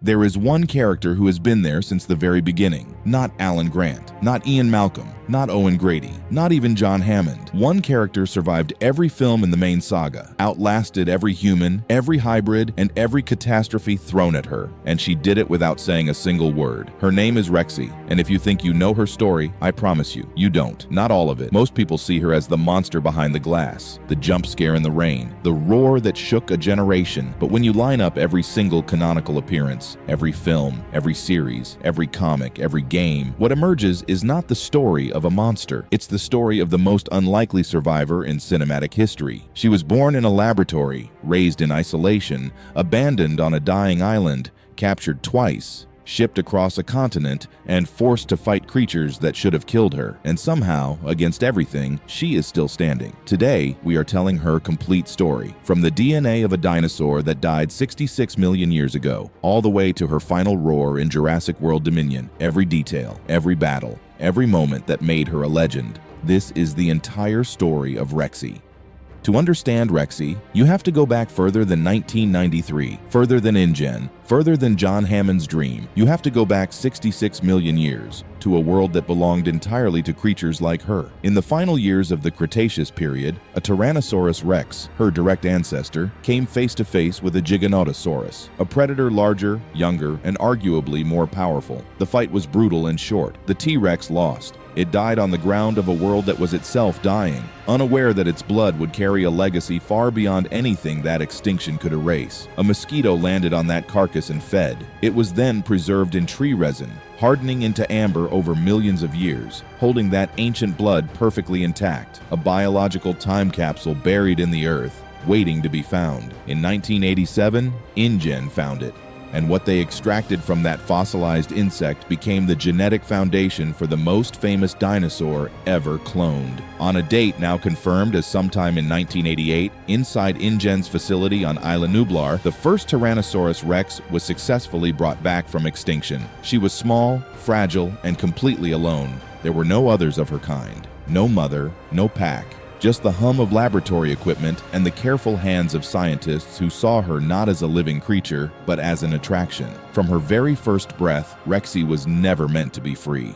There is one character who has been there since the very beginning. Not Alan Grant, not Ian Malcolm, not Owen Grady, not even John Hammond. One character survived every film in the main saga, outlasted every human, every hybrid, and every catastrophe thrown at her, and she did it without saying a single word. Her name is Rexy, and if you think you know her story, I promise you, you don't. Not all of it. Most people see her as the monster behind the glass, the jump scare in the rain, the roar that shook a generation. But when you line up every single canonical appearance, every film, every series, every comic, every game, what emerges is not the story of a monster. It's the story of the most unlikely survivor in cinematic history. She was born in a laboratory, raised in isolation, abandoned on a dying island, captured twice, shipped across a continent, and forced to fight creatures that should have killed her. And somehow, against everything, she is still standing. Today, we are telling her complete story, from the DNA of a dinosaur that died 66 million years ago, all the way to her final roar in Jurassic World Dominion. Every detail, every battle, every moment that made her a legend. This is the entire story of Rexy. To understand Rexy, you have to go back further than 1993, further than InGen, further than John Hammond's dream. You have to go back 66 million years, to a world that belonged entirely to creatures like her. In the final years of the Cretaceous period, a Tyrannosaurus Rex, her direct ancestor, came face to face with a Giganotosaurus, a predator larger, younger, and arguably more powerful. The fight was brutal and short. The T-Rex lost. It died on the ground of a world that was itself dying, unaware that its blood would carry a legacy far beyond anything that extinction could erase. A mosquito landed on that carcass and fed. It was then preserved in tree resin, hardening into amber over millions of years, holding that ancient blood perfectly intact, a biological time capsule buried in the earth, waiting to be found. In 1987, InGen found it. And what they extracted from that fossilized insect became the genetic foundation for the most famous dinosaur ever cloned. On a date now confirmed as sometime in 1988, inside InGen's facility on Isla Nublar, the first Tyrannosaurus Rex was successfully brought back from extinction. She was small, fragile, and completely alone. There were no others of her kind. No mother, no pack. Just the hum of laboratory equipment and the careful hands of scientists who saw her not as a living creature, but as an attraction. From her very first breath, Rexy was never meant to be free.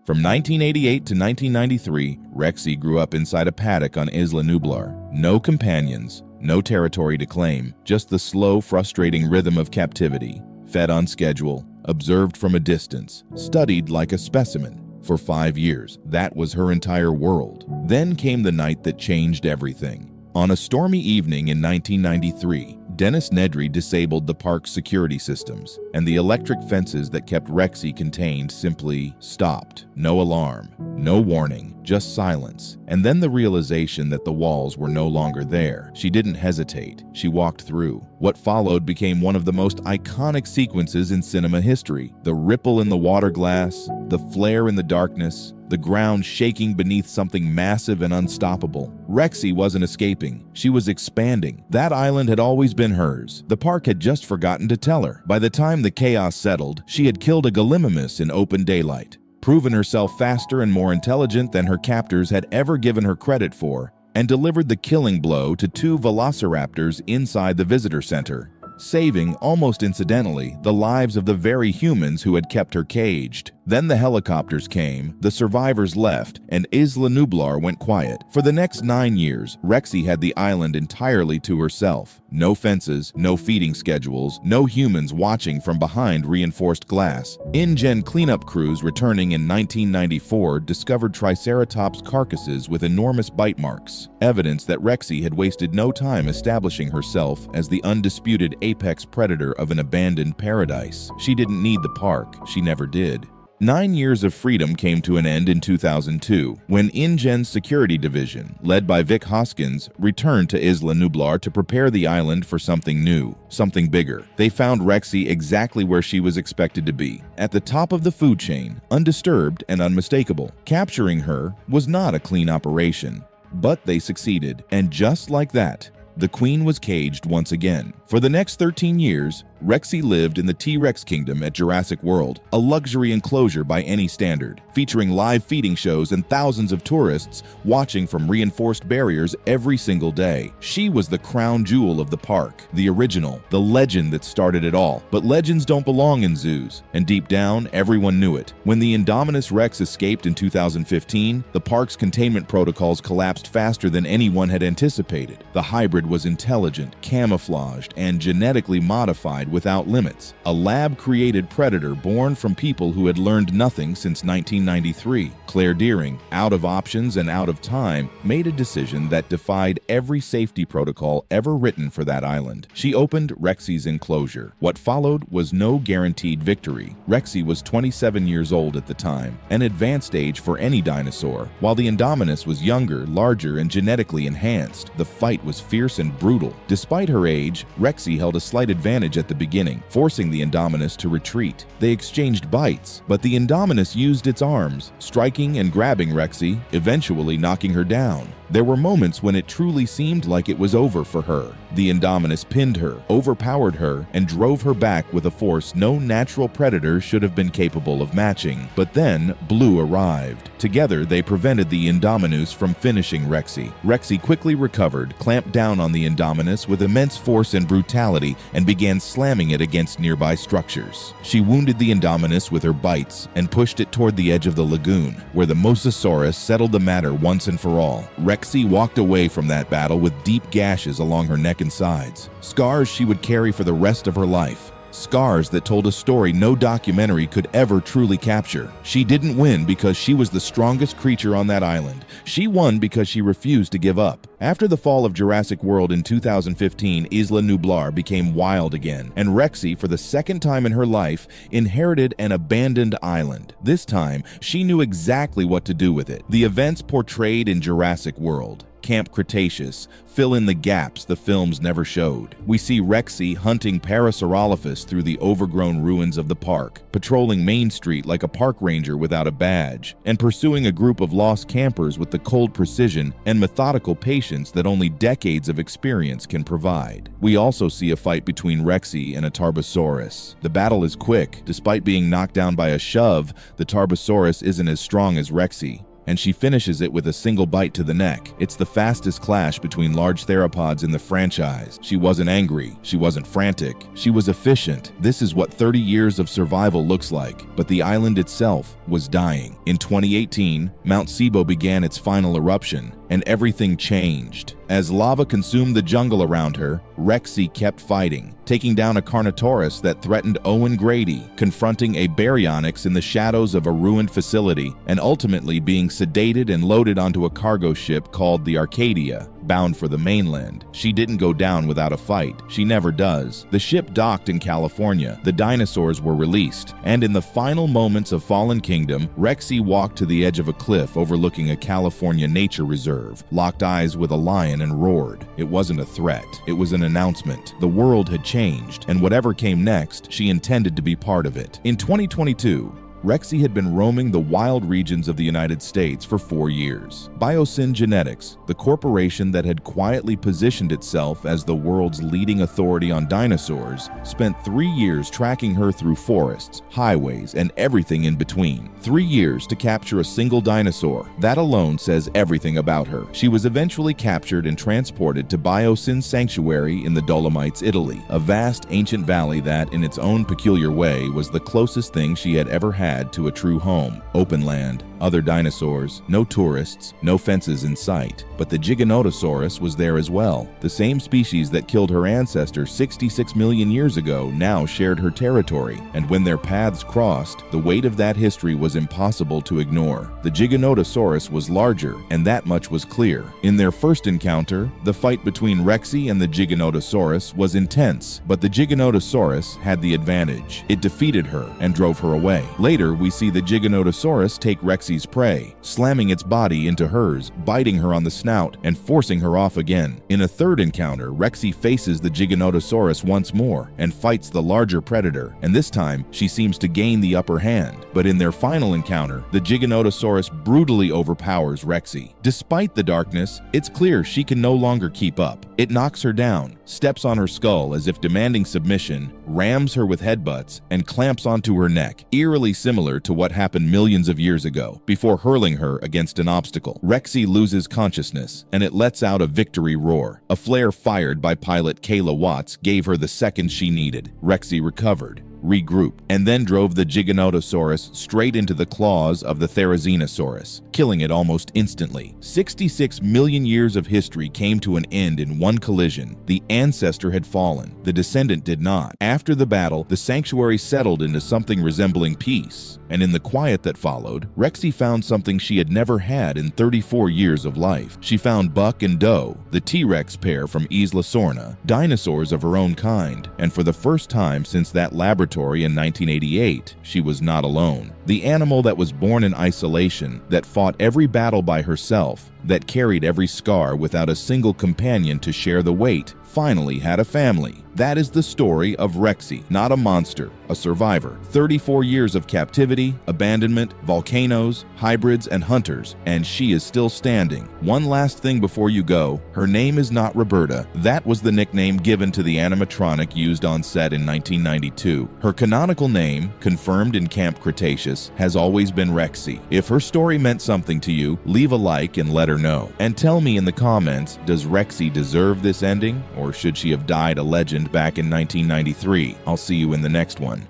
From 1988 to 1993, Rexy grew up inside a paddock on Isla Nublar. No companions, no territory to claim, just the slow, frustrating rhythm of captivity. Fed on schedule, observed from a distance, studied like a specimen. For 5 years, that was her entire world. Then came the night that changed everything. On a stormy evening in 1993, Dennis Nedry disabled the park's security systems, and the electric fences that kept Rexy contained simply stopped. No alarm, no warning, just silence. And then the realization that the walls were no longer there. She didn't hesitate. She walked through. What followed became one of the most iconic sequences in cinema history. The ripple in the water glass, the flare in the darkness, the ground shaking beneath something massive and unstoppable. Rexy wasn't escaping. She was expanding. That island had always been hers. The park had just forgotten to tell her. By the time the chaos settled, she had killed a Gallimimus in open daylight, proven herself faster and more intelligent than her captors had ever given her credit for, and delivered the killing blow to 2 velociraptors inside the visitor center, saving, almost incidentally, the lives of the very humans who had kept her caged. Then the helicopters came, the survivors left, and Isla Nublar went quiet. For the next 9 years, Rexy had the island entirely to herself. No fences, no feeding schedules, no humans watching from behind reinforced glass. InGen cleanup crews returning in 1994 discovered Triceratops carcasses with enormous bite marks, evidence that Rexy had wasted no time establishing herself as the undisputed apex predator of an abandoned paradise. She didn't need the park. She never did. 9 years of freedom came to an end in 2002, when InGen's security division, led by Vic Hoskins, returned to Isla Nublar to prepare the island for something new, something bigger. They found Rexy exactly where she was expected to be, at the top of the food chain, undisturbed and unmistakable. Capturing her was not a clean operation, but they succeeded, and just like that, The queen was caged once again. For the next 13 years, Rexy lived in the T-Rex kingdom at Jurassic World, a luxury enclosure by any standard, featuring live feeding shows and thousands of tourists watching from reinforced barriers every single day. She was the crown jewel of the park, the original, the legend that started it all. But legends don't belong in zoos, and deep down, everyone knew it. When the Indominus Rex escaped in 2015, the park's containment protocols collapsed faster than anyone had anticipated. The hybrid was intelligent, camouflaged, and genetically modified without limits, a lab-created predator born from people who had learned nothing since 1993. Claire Deering, out of options and out of time, made a decision that defied every safety protocol ever written for that island. She opened Rexy's enclosure. What followed was no guaranteed victory. Rexy was 27 years old at the time, an advanced age for any dinosaur. While the Indominus was younger, larger, and genetically enhanced, the fight was fierce and brutal. Despite her age, Rexy held a slight advantage at the beginning, forcing the Indominus to retreat. They exchanged bites, but the Indominus used its arms, striking and grabbing Rexy, eventually knocking her down. There were moments when it truly seemed like it was over for her. The Indominus pinned her, overpowered her, and drove her back with a force no natural predator should have been capable of matching. But then, Blue arrived. Together, they prevented the Indominus from finishing Rexy. Rexy quickly recovered, clamped down on the Indominus with immense force and brutality, and began slamming it against nearby structures. She wounded the Indominus with her bites and pushed it toward the edge of the lagoon, where the Mosasaurus settled the matter once and for all. Rexy walked away from that battle with deep gashes along her neck and sides, scars she would carry for the rest of her life. Scars that told a story no documentary could ever truly capture. She didn't win because she was the strongest creature on that island. She won because she refused to give up. After the fall of Jurassic World in 2015, Isla Nublar became wild again, and Rexy, for the second time in her life, inherited an abandoned island. This time, she knew exactly what to do with it. The events portrayed in Jurassic World, Camp Cretaceous, fill in the gaps the films never showed. We see Rexy hunting Parasaurolophus through the overgrown ruins of the park, patrolling Main Street like a park ranger without a badge, and pursuing a group of lost campers with the cold precision and methodical patience that only decades of experience can provide. We also see a fight between Rexy and a Tarbosaurus. The battle is quick. Despite being knocked down by a shove, the Tarbosaurus isn't as strong as Rexy, and she finishes it with a single bite to the neck. It's the fastest clash between large theropods in the franchise. She wasn't angry. She wasn't frantic. She was efficient. This is what 30 years of survival looks like. But the island itself was dying. In 2018, Mount Sibo began its final eruption, and everything changed. As lava consumed the jungle around her, Rexy kept fighting, taking down a Carnotaurus that threatened Owen Grady, confronting a Baryonyx in the shadows of a ruined facility, and ultimately being sedated and loaded onto a cargo ship called the Arcadia, bound for the mainland. She didn't go down without a fight. She never does. The ship docked in California, the dinosaurs were released, and in the final moments of Fallen Kingdom, Rexy walked to the edge of a cliff overlooking a California nature reserve, locked eyes with a lion and roared. It wasn't a threat. It was an announcement. The world had changed, and whatever came next, she intended to be part of it. In 2022, Rexy had been roaming the wild regions of the United States for 4 years. Biosyn Genetics, the corporation that had quietly positioned itself as the world's leading authority on dinosaurs, spent 3 years tracking her through forests, highways, and everything in between. 3 years to capture a single dinosaur. That alone says everything about her. She was eventually captured and transported to Biosyn Sanctuary in the Dolomites, Italy, a vast ancient valley that, in its own peculiar way, was the closest thing she had ever had to a true home. Open land, other dinosaurs, no tourists, no fences in sight. But the Giganotosaurus was there as well. The same species that killed her ancestor 66 million years ago now shared her territory, and when their paths crossed, the weight of that history was impossible to ignore. The Giganotosaurus was larger, and that much was clear. In their first encounter, the fight between Rexy and the Giganotosaurus was intense, but the Giganotosaurus had the advantage. It defeated her and drove her away. Later, we see the Giganotosaurus take Rexy Rexy's prey, slamming its body into hers, biting her on the snout, and forcing her off again. In a third encounter, Rexy faces the Giganotosaurus once more and fights the larger predator, and this time she seems to gain the upper hand. But in their final encounter, the Giganotosaurus brutally overpowers Rexy. Despite the darkness, it's clear she can no longer keep up. It knocks her down, steps on her skull as if demanding submission, rams her with headbutts, and clamps onto her neck, eerily similar to what happened millions of years ago, before hurling her against an obstacle. Rexy loses consciousness, and it lets out a victory roar. A flare fired by pilot Kayla Watts gave her the second she needed. Rexy recovered, regrouped, and then drove the Giganotosaurus straight into the claws of the Therizinosaurus, killing it almost instantly. 66 million years of history came to an end in one collision. The ancestor had fallen, the descendant did not. After the battle, the sanctuary settled into something resembling peace, and in the quiet that followed, Rexy found something she had never had in 34 years of life. She found Buck and Doe, the T-Rex pair from Isla Sorna, dinosaurs of her own kind, and for the first time since that laboratory in 1988, she was not alone. The animal that was born in isolation, that fought every battle by herself, that carried every scar without a single companion to share the weight, finally had a family. That is the story of Rexy, not a monster, a survivor. 34 years of captivity, abandonment, volcanoes, hybrids, and hunters, and she is still standing. One last thing before you go, her name is not Roberta. That was the nickname given to the animatronic used on set in 1992. Her canonical name, confirmed in Camp Cretaceous, has always been Rexy. If her story meant something to you, leave a like and let her know. And tell me in the comments, does Rexy deserve this ending, or should she have died a legend back in 1993? I'll see you in the next one.